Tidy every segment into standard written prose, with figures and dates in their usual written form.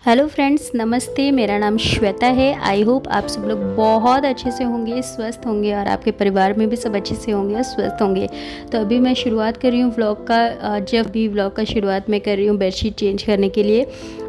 Hello friends, नमस्ते। मेरा नाम श्वेता है। आई होप आप सब लोग बहुत अच्छे से होंगे, स्वस्थ होंगे और आपके परिवार में भी सब अच्छे से होंगे और स्वस्थ होंगे। तो अभी मैं शुरुआत कर रही हूँ व्लॉग का। जब भी व्लॉग का शुरुआत मैं कर रही हूँ बेडशीट चेंज करने के लिए,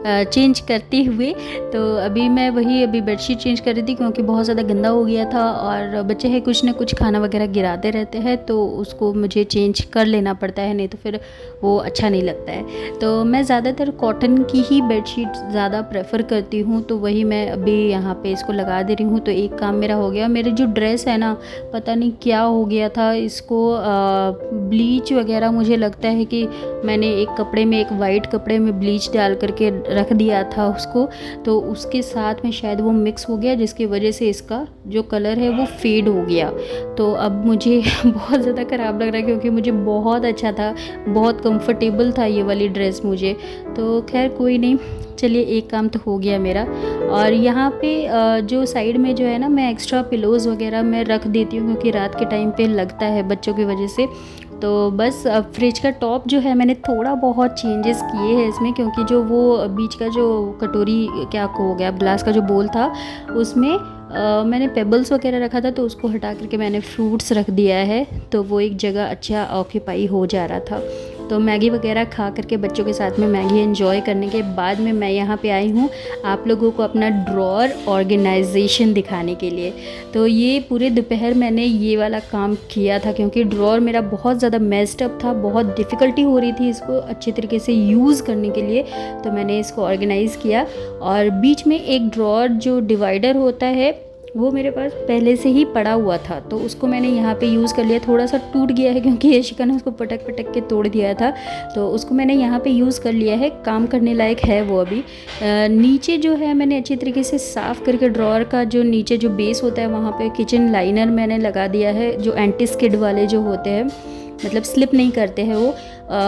चेंज करते हुए। तो अभी मैं अभी बेडशीट चेंज कर रही थी क्योंकि बहुत ज़्यादा गंदा हो गया था और बच्चे हैं कुछ ना कुछ खाना वगैरह गिराते रहते हैं, तो उसको मुझे चेंज कर लेना पड़ता है, नहीं तो फिर वो अच्छा नहीं लगता है। तो मैं ज़्यादातर कॉटन की ही बेडशीट ज़्यादा प्रेफर करती हूँ, तो वही मैं अभी यहाँ पे इसको लगा दे रही हूँ। तो एक काम मेरा हो गया। मेरे जो ड्रेस है ना, पता नहीं क्या हो गया था इसको, ब्लीच वगैरह, मुझे लगता है कि मैंने एक वाइट कपड़े में ब्लीच डाल करके रख दिया था उसको, तो उसके साथ में शायद वो मिक्स हो गया, जिसकी वजह से इसका जो कलर है वो फेड हो गया। तो अब मुझे बहुत ज़्यादा ख़राब लग रहा है क्योंकि मुझे बहुत अच्छा था, बहुत कंफर्टेबल था ये वाली ड्रेस मुझे। तो खैर कोई नहीं, चलिए एक काम तो हो गया मेरा। और यहाँ पे जो साइड में जो है ना, मैं एक्स्ट्रा पिलोज़ वगैरह मैं रख देती हूँ क्योंकि रात के टाइम पे लगता है बच्चों की वजह से। तो बस अब फ्रिज का टॉप जो है मैंने थोड़ा बहुत चेंजेस किए हैं इसमें, क्योंकि जो वो बीच का जो कटोरी क्या हो गया, ग्लास का जो बोल था उसमें मैंने पेबल्स वगैरह रखा था, तो उसको हटा करके मैंने फ्रूट्स रख दिया है, तो वो एक जगह अच्छा ऑक्यूपाई हो जा रहा था। तो मैगी वगैरह खा करके बच्चों के साथ में मैगी एंजॉय करने के बाद में मैं यहाँ पे आई हूँ आप लोगों को अपना ड्रॉअर ऑर्गेनाइजेशन दिखाने के लिए। तो ये पूरे दोपहर मैंने ये वाला काम किया था क्योंकि ड्रॉअर मेरा बहुत ज़्यादा मेस्ड अप था, बहुत डिफ़िकल्टी हो रही थी इसको अच्छे तरीके से यूज़ करने के लिए। तो मैंने इसको ऑर्गेनाइज़ किया और बीच में एक ड्रॉअर जो डिवाइडर होता है वो मेरे पास पहले से ही पड़ा हुआ था, तो उसको मैंने यहाँ पे यूज़ कर लिया। थोड़ा सा टूट गया है क्योंकि यशिका ने उसको पटक पटक के तोड़ दिया था, तो उसको मैंने यहाँ पे यूज़ कर लिया है, काम करने लायक है वो अभी। नीचे जो है मैंने अच्छी तरीके से साफ़ करके ड्रॉअर का जो नीचे जो बेस होता है वहाँ पे किचन लाइनर मैंने लगा दिया है, जो एंटी स्किड वाले जो होते हैं, मतलब स्लिप नहीं करते हैं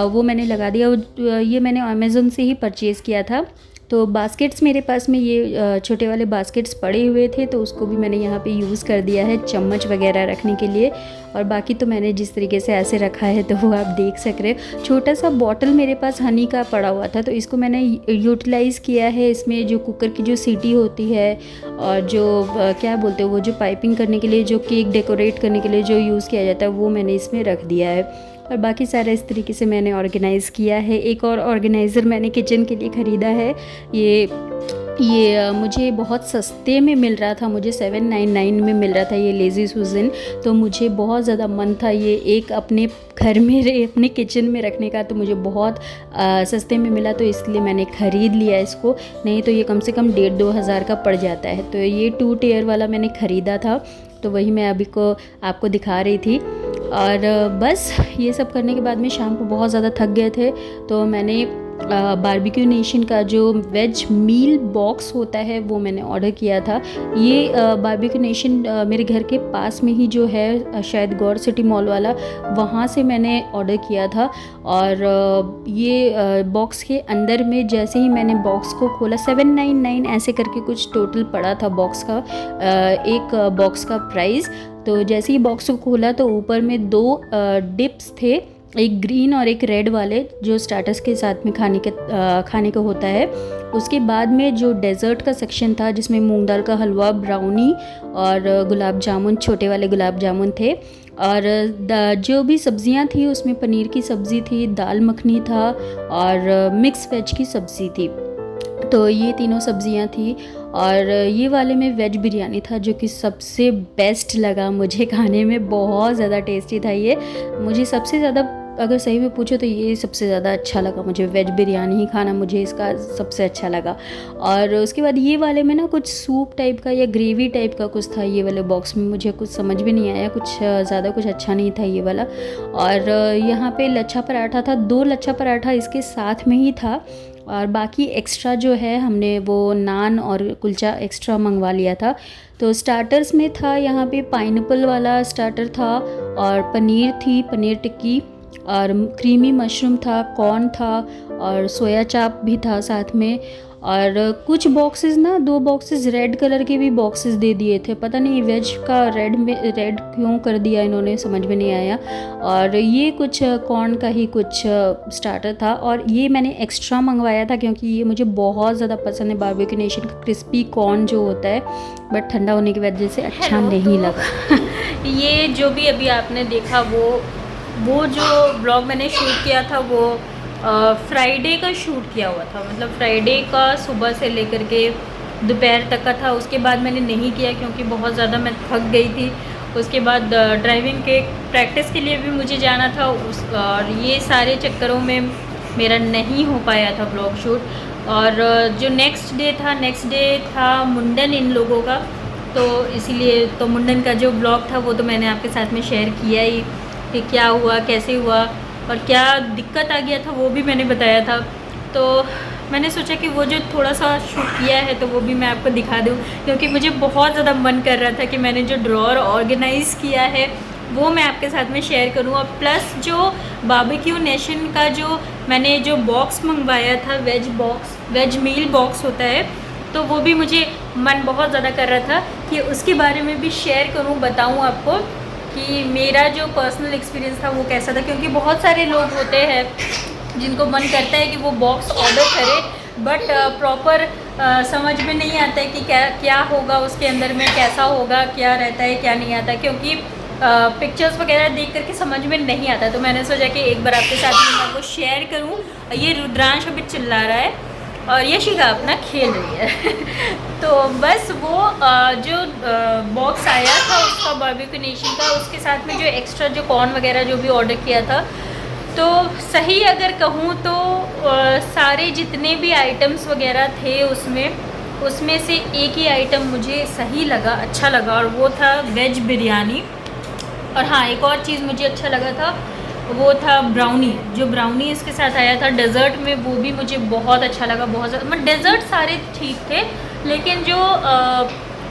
वो मैंने लगा दिया। ये मैंने अमेज़न से ही परचेज़ किया था। तो बास्केट्स मेरे पास में ये छोटे वाले बास्केट्स पड़े हुए थे, तो उसको भी मैंने यहाँ पे यूज़ कर दिया है चम्मच वगैरह रखने के लिए। और बाकी तो मैंने जिस तरीके से ऐसे रखा है तो वो आप देख सक रहे हो। छोटा सा बॉटल मेरे पास हनी का पड़ा हुआ था, तो इसको मैंने यूटिलाइज़ किया है। इसमें जो कुकर की जो सीटी होती है और जो क्या बोलते हैं वो जो पाइपिंग करने के लिए, जो केक डेकोरेट करने के लिए जो यूज़ किया जाता है, वो मैंने इसमें रख दिया है। और बाकी सारा इस तरीके से मैंने ऑर्गेनाइज़ किया है। एक और ऑर्गेनाइज़र मैंने किचन के लिए ख़रीदा है। ये मुझे बहुत सस्ते में मिल रहा था, मुझे 799 में मिल रहा था ये लेज़ी सुज़न। तो मुझे बहुत ज़्यादा मन था ये एक अपने घर में अपने किचन में रखने का, तो मुझे बहुत सस्ते में मिला, तो इसलिए मैंने ख़रीद लिया इसको। नहीं तो ये कम से कम 1,500-2 हज़ार का पड़ जाता है। तो ये 2 टियर वाला मैंने ख़रीदा था, तो वही मैं अभी को आपको दिखा रही थी। और बस ये सब करने के बाद में शाम को बहुत ज़्यादा थक गए थे, तो मैंने बारबेक्यू नेशन का जो वेज मील बॉक्स होता है वो मैंने ऑर्डर किया था। ये बारबेक्यू नेशन मेरे घर के पास में ही जो है, शायद गौर सिटी मॉल वाला, वहाँ से मैंने ऑर्डर किया था। और ये बॉक्स के अंदर में जैसे ही मैंने बॉक्स को खोला, 799 ऐसे करके कुछ टोटल पड़ा था बॉक्स का, एक बॉक्स का प्राइस। तो जैसे ही बॉक्स को खोला तो ऊपर में 2 डिप्स थे, एक ग्रीन और एक रेड वाले, जो स्टार्टर्स के साथ में खाने का होता है। उसके बाद में जो डेज़र्ट का सेक्शन था जिसमें मूंग दाल का हलवा, ब्राउनी और गुलाब जामुन, छोटे वाले गुलाब जामुन थे। और जो भी सब्ज़ियां थी उसमें पनीर की सब्ज़ी थी, दाल मखनी था और मिक्स वेज की सब्ज़ी थी। तो ये तीनों सब्ज़ियां थी। और ये वाले में वेज बिरयानी था जो कि सबसे बेस्ट लगा मुझे खाने में, बहुत ज़्यादा टेस्टी था ये। मुझे सबसे ज़्यादा, अगर सही में पूछो तो ये सबसे ज़्यादा अच्छा लगा मुझे, वेज बिरयानी ही खाना मुझे इसका सबसे अच्छा लगा। और उसके बाद ये वाले में ना कुछ सूप टाइप का या ग्रेवी टाइप का कुछ था ये वाले बॉक्स में, मुझे कुछ समझ भी नहीं आया, कुछ ज़्यादा कुछ अच्छा नहीं था ये वाला। और यहाँ पे लच्छा पराठा था, 2 लच्छा पराठा इसके साथ में ही था। और बाकी एक्स्ट्रा जो है हमने वो नान और कुलचा एक्स्ट्रा मंगवा लिया था। तो स्टार्टर्स में था यहाँ पे पाइनएप्पल वाला स्टार्टर था, और पनीर थी, पनीर टिक्की, और क्रीमी मशरूम था, कॉर्न था, और सोया चाप भी था साथ में। और कुछ बॉक्सेस ना, 2 बॉक्सेस रेड कलर के भी बॉक्सेस दे दिए थे, पता नहीं वेज का रेड में रेड क्यों कर दिया इन्होंने, समझ में नहीं आया। और ये कुछ कॉर्न का ही कुछ स्टार्टर था, और ये मैंने एक्स्ट्रा मंगवाया था क्योंकि ये मुझे बहुत ज़्यादा पसंद है, बारबेक्यू नेशन का क्रिस्पी कॉर्न जो होता है, बट ठंडा होने की वजह से अच्छा नहीं लगा। ये जो भी अभी आपने देखा वो जो ब्लॉग मैंने शूट किया था वो फ्राइडे का शूट किया हुआ था, मतलब फ्राइडे का सुबह से लेकर के दोपहर तक का था। उसके बाद मैंने नहीं किया क्योंकि बहुत ज़्यादा मैं थक गई थी। उसके बाद ड्राइविंग के प्रैक्टिस के लिए भी मुझे जाना था, और ये सारे चक्करों में मेरा नहीं हो पाया था ब्लॉग शूट। और जो नेक्स्ट डे था मुंडन इन लोगों का, तो इसीलिए तो मुंडन का जो ब्लॉग था वो तो मैंने आपके साथ में शेयर किया ही, कि क्या हुआ, कैसे हुआ और क्या दिक्कत आ गया था वो भी मैंने बताया था। तो मैंने सोचा कि वो जो थोड़ा सा शूट किया है तो वो भी मैं आपको दिखा दूँ, क्योंकि मुझे बहुत ज़्यादा मन कर रहा था कि मैंने जो ड्रॉअर ऑर्गेनाइज़ किया है वो मैं आपके साथ में शेयर करूँ। और प्लस जो बारबेक्यू नेशन का जो मैंने जो बॉक्स मंगवाया था, वेज मील बॉक्स होता है, तो वो भी मुझे मन बहुत ज़्यादा कर रहा था कि उसके बारे में भी शेयर करूँ, बताऊँ आपको कि मेरा जो पर्सनल एक्सपीरियंस था वो कैसा था। क्योंकि बहुत सारे लोग होते हैं जिनको मन करता है कि वो बॉक्स ऑर्डर करे, बट प्रॉपर समझ में नहीं आता है कि क्या होगा उसके अंदर में, कैसा होगा, क्या रहता है, क्या नहीं आता, क्योंकि पिक्चर्स वगैरह देख करके समझ में नहीं आता। तो मैंने सोचा कि एक बार आपके साथ में मैं वो शेयर करूँ। ये रुद्रांश अभी चिल्ला रहा है और यशिका अपना खेल रही है। तो बस वो जो बॉक्स आया था उसका बारबेक्यू नेशन का, उसके साथ में जो एक्स्ट्रा जो कॉर्न वगैरह जो भी ऑर्डर किया था, तो सही अगर कहूँ तो सारे जितने भी आइटम्स वगैरह थे उसमें से एक ही आइटम मुझे सही लगा, अच्छा लगा, और वो था वेज बिरयानी। और हाँ, एक और चीज़ मुझे अच्छा लगा था, वो था ब्राउनी। जो ब्राउनी इसके साथ आया था डेज़र्ट में, वो भी मुझे बहुत अच्छा लगा, बहुत ज़्यादा। मतलब डेज़र्ट सारे ठीक थे, लेकिन जो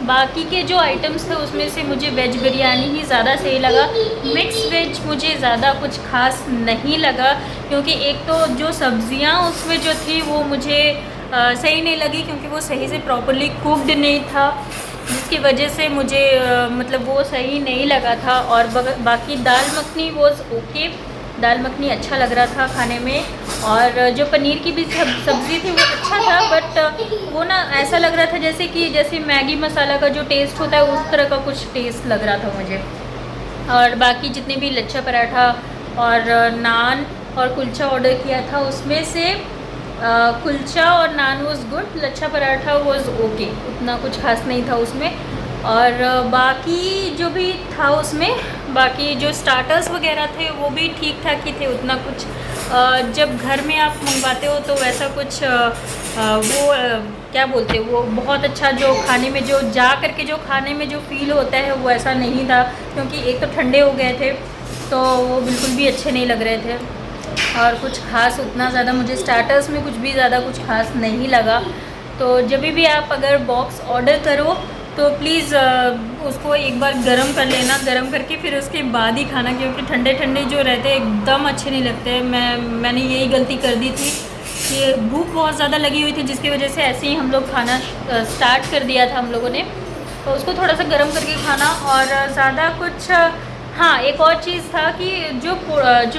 बाकी के जो आइटम्स थे उसमें से मुझे वेज बिरयानी ही ज़्यादा सही लगा। मिक्स वेज मुझे ज़्यादा कुछ खास नहीं लगा, क्योंकि एक तो जो सब्ज़ियाँ उसमें जो थी वो मुझे सही नहीं लगी, क्योंकि वो सही से प्रॉपर्ली कुक्ड नहीं था, जिसकी वजह से मुझे मतलब वो सही नहीं लगा था। और बाकी दाल मखनी वॉज ओके, दाल मखनी अच्छा लग रहा था खाने में। और जो पनीर की भी सब्ज़ी थी वो अच्छा था, बट वो ना ऐसा लग रहा था जैसे मैगी मसाला का जो टेस्ट होता है उस तरह का कुछ टेस्ट लग रहा था मुझे। और बाकी जितने भी लच्छा पराठा और नान और कुलचा ऑर्डर किया था, उसमें से कुलचा और naan was good, lachha paratha was okay, उतना कुछ खास नहीं था उसमें। और बाकी जो भी था उसमें, बाकी जो स्टार्टर्स वगैरह थे वो भी ठीक ठाक ही थे, उतना कुछ जब घर में आप मंगवाते हो तो वैसा कुछ क्या बोलते हैं, वो बहुत अच्छा जो खाने में जो जा करके जो खाने में जो फ़ील होता है वो ऐसा नहीं था, क्योंकि एक तो ठंडे हो गए थे तो वो बिल्कुल भी अच्छे नहीं लग रहे थे। और कुछ खास उतना ज़्यादा मुझे स्टार्टर्स में कुछ भी ज़्यादा कुछ खास नहीं लगा। तो जब भी आप अगर बॉक्स ऑर्डर करो तो प्लीज़ उसको एक बार गर्म कर लेना, गर्म करके फिर उसके बाद ही खाना, क्योंकि ठंडे ठंडे जो रहते हैं एकदम अच्छे नहीं लगते। मैंने यही गलती कर दी थी कि भूख बहुत ज़्यादा लगी हुई थी, जिसकी वजह से ऐसे ही हम लोग खाना स्टार्ट कर दिया था हम लोगों ने, तो उसको थोड़ा सा गर्म करके खाना। और ज़्यादा कुछ हाँ, एक और चीज़ था कि जो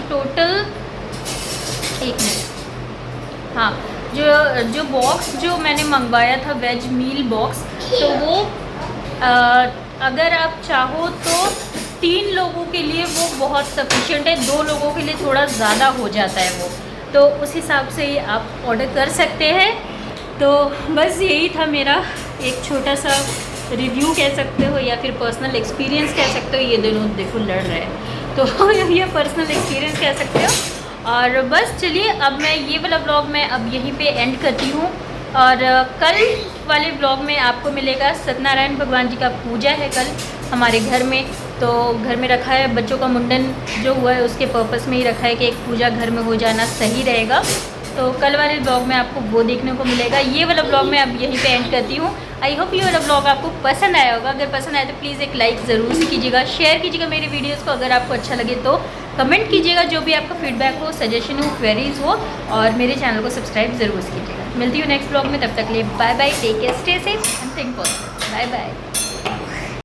टोटल एक मिनट, हाँ, जो बॉक्स जो मैंने मंगवाया था वेज मील बॉक्स, तो वो अगर आप चाहो तो 3 लोगों के लिए वो बहुत सफिशिएंट है, 2 लोगों के लिए थोड़ा ज़्यादा हो जाता है वो, तो उस हिसाब से ही आप ऑर्डर कर सकते हैं। तो बस यही था मेरा एक छोटा सा रिव्यू कह सकते हो, या फिर पर्सनल एक्सपीरियंस कह सकते हो। ये दोनों देखो लड़ रहे हैं, तो ये पर्सनल एक्सपीरियंस कह सकते हो। और बस चलिए, अब मैं ये वाला ब्लॉग मैं अब यहीं पे एंड करती हूँ, और कल वाले ब्लॉग में आपको मिलेगा। सत्यनारायण भगवान जी का पूजा है कल हमारे घर में, तो घर में रखा है, बच्चों का मुंडन जो हुआ है उसके पर्पस में ही रखा है कि एक पूजा घर में हो जाना सही रहेगा। तो कल वाले ब्लॉग में आपको वो देखने को मिलेगा। ये वाला ब्लॉग मैं अब यहीं पे एंड करती हूँ। आई होप ये वाला ब्लॉग आपको पसंद आया होगा। अगर पसंद आया तो प्लीज़ एक लाइक ज़रूर से कीजिएगा, शेयर कीजिएगा मेरी वीडियोज़ को। अगर आपको अच्छा लगे तो कमेंट कीजिएगा, जो भी आपका फीडबैक हो, सजेशन हो, क्वेरीज हो, और मेरे चैनल को सब्सक्राइब ज़रूर कीजिएगा। मिलती हूँ नेक्स्ट ब्लॉग में, तब तक के लिए bye bye, take care, stay safe and think positive. Bye bye.